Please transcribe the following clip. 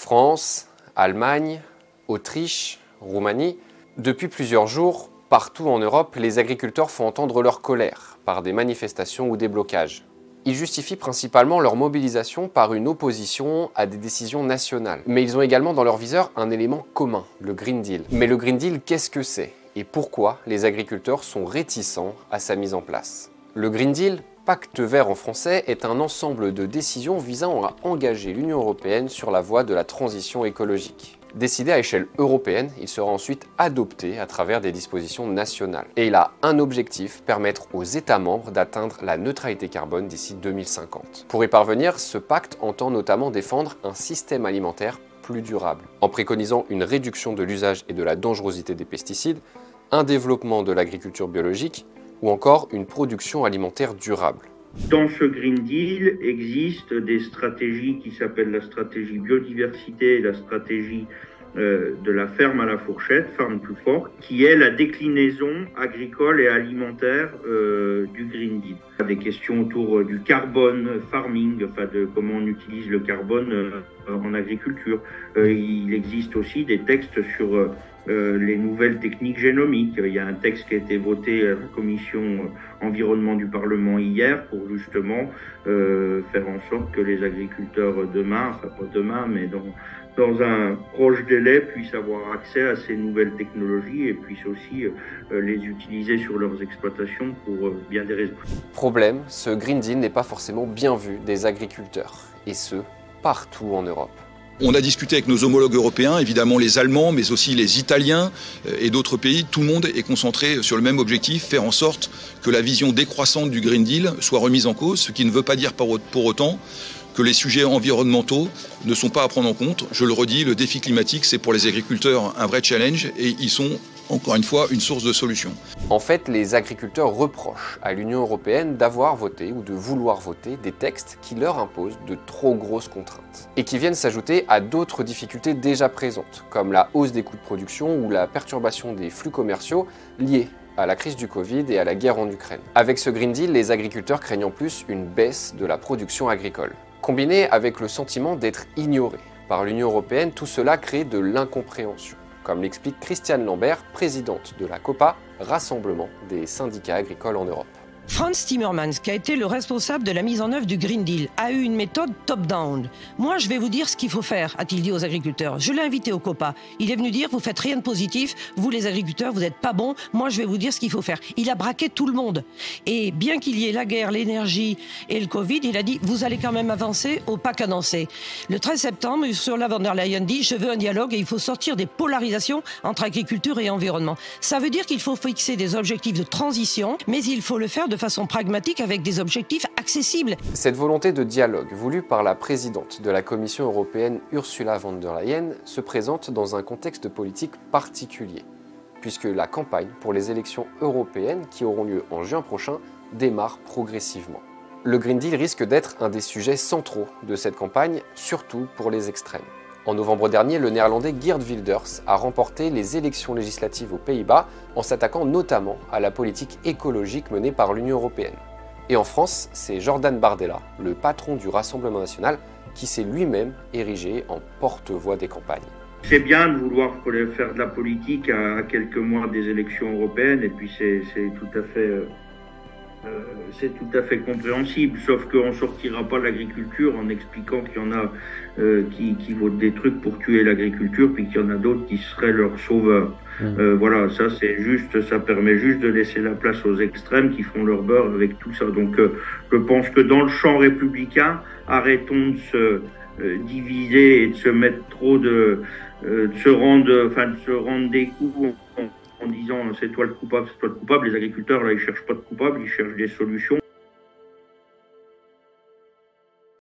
France, Allemagne, Autriche, Roumanie. Depuis plusieurs jours, partout en Europe, les agriculteurs font entendre leur colère par des manifestations ou des blocages. Ils justifient principalement leur mobilisation par une opposition à des décisions nationales. Mais ils ont également dans leur viseur un élément commun, le Green Deal. Mais le Green Deal, qu'est-ce que c'est? Et pourquoi les agriculteurs sont réticents à sa mise en place? Le Green Deal, Pacte vert en français, est un ensemble de décisions visant à engager l'Union européenne sur la voie de la transition écologique. Décidé à échelle européenne, il sera ensuite adopté à travers des dispositions nationales. Et il a un objectif, permettre aux États membres d'atteindre la neutralité carbone d'ici 2050. Pour y parvenir, ce pacte entend notamment défendre un système alimentaire plus durable, en préconisant une réduction de l'usage et de la dangerosité des pesticides, un développement de l'agriculture biologique ou encore une production alimentaire durable. Dans ce Green Deal existent des stratégies qui s'appellent la stratégie biodiversité et la stratégie de la ferme à la fourchette, Farm to Fork, qui est la déclinaison agricole et alimentaire du Green Deal. Des questions autour du carbone farming, enfin de comment on utilise le carbone en agriculture. Il existe aussi des textes sur les nouvelles techniques génomiques. Il y a un texte qui a été voté à la commission environnement du Parlement hier pour justement faire en sorte que les agriculteurs demain, enfin pas demain, mais dans un proche délai, puissent avoir accès à ces nouvelles technologies et puissent aussi les utiliser sur leurs exploitations pour bien des raisons. Problème, ce Green Deal n'est pas forcément bien vu des agriculteurs, et ce, partout en Europe. On a discuté avec nos homologues européens, évidemment les Allemands, mais aussi les Italiens et d'autres pays. Tout le monde est concentré sur le même objectif, faire en sorte que la vision décroissante du Green Deal soit remise en cause, ce qui ne veut pas dire pour autant que les sujets environnementaux ne sont pas à prendre en compte. Je le redis, le défi climatique, c'est pour les agriculteurs un vrai challenge et ils sont, encore une fois, une source de solution. En fait, les agriculteurs reprochent à l'Union européenne d'avoir voté ou de vouloir voter des textes qui leur imposent de trop grosses contraintes et qui viennent s'ajouter à d'autres difficultés déjà présentes, comme la hausse des coûts de production ou la perturbation des flux commerciaux liés à la crise du Covid et à la guerre en Ukraine. Avec ce Green Deal, les agriculteurs craignent en plus une baisse de la production agricole. Combiné avec le sentiment d'être ignoré par l'Union européenne, tout cela crée de l'incompréhension, comme l'explique Christiane Lambert, présidente de la COPA, Rassemblement des syndicats agricoles en Europe. Frans Timmermans, qui a été le responsable de la mise en œuvre du Green Deal, a eu une méthode top-down. Moi, je vais vous dire ce qu'il faut faire, a-t-il dit aux agriculteurs. Je l'ai invité au COPA. Il est venu dire, vous faites rien de positif, vous les agriculteurs, vous n'êtes pas bons, moi je vais vous dire ce qu'il faut faire. Il a braqué tout le monde. Et bien qu'il y ait la guerre, l'énergie et le Covid, il a dit, vous allez quand même avancer au pas cadencé. Le 13 septembre, Ursula von der Leyen dit, je veux un dialogue et il faut sortir des polarisations entre agriculture et environnement. Ça veut dire qu'il faut fixer des objectifs de transition, mais il faut le faire de façon pragmatique avec des objectifs accessibles. Cette volonté de dialogue voulue par la présidente de la Commission européenne Ursula von der Leyen se présente dans un contexte politique particulier, puisque la campagne pour les élections européennes qui auront lieu en juin prochain démarre progressivement. Le Green Deal risque d'être un des sujets centraux de cette campagne, surtout pour les extrêmes. En novembre dernier, le néerlandais Geert Wilders a remporté les élections législatives aux Pays-Bas en s'attaquant notamment à la politique écologique menée par l'Union européenne. Et en France, c'est Jordan Bardella, le patron du Rassemblement national, qui s'est lui-même érigé en porte-voix des campagnes. C'est bien de vouloir faire de la politique à quelques mois des élections européennes, et puis c'est tout à fait compréhensible, sauf qu'on ne sortira pas l'agriculture en expliquant qu'il y en a qui votent des trucs pour tuer l'agriculture, puis qu'il y en a d'autres qui seraient leurs sauveurs. Voilà, ça permet juste de laisser la place aux extrêmes qui font leur beurre avec tout ça. Donc je pense que dans le champ républicain, arrêtons de se diviser et de se mettre trop de se rendre des coups en disant c'est toi le coupable, c'est toi le coupable. Les agriculteurs là, ils cherchent pas de coupable, ils cherchent des solutions.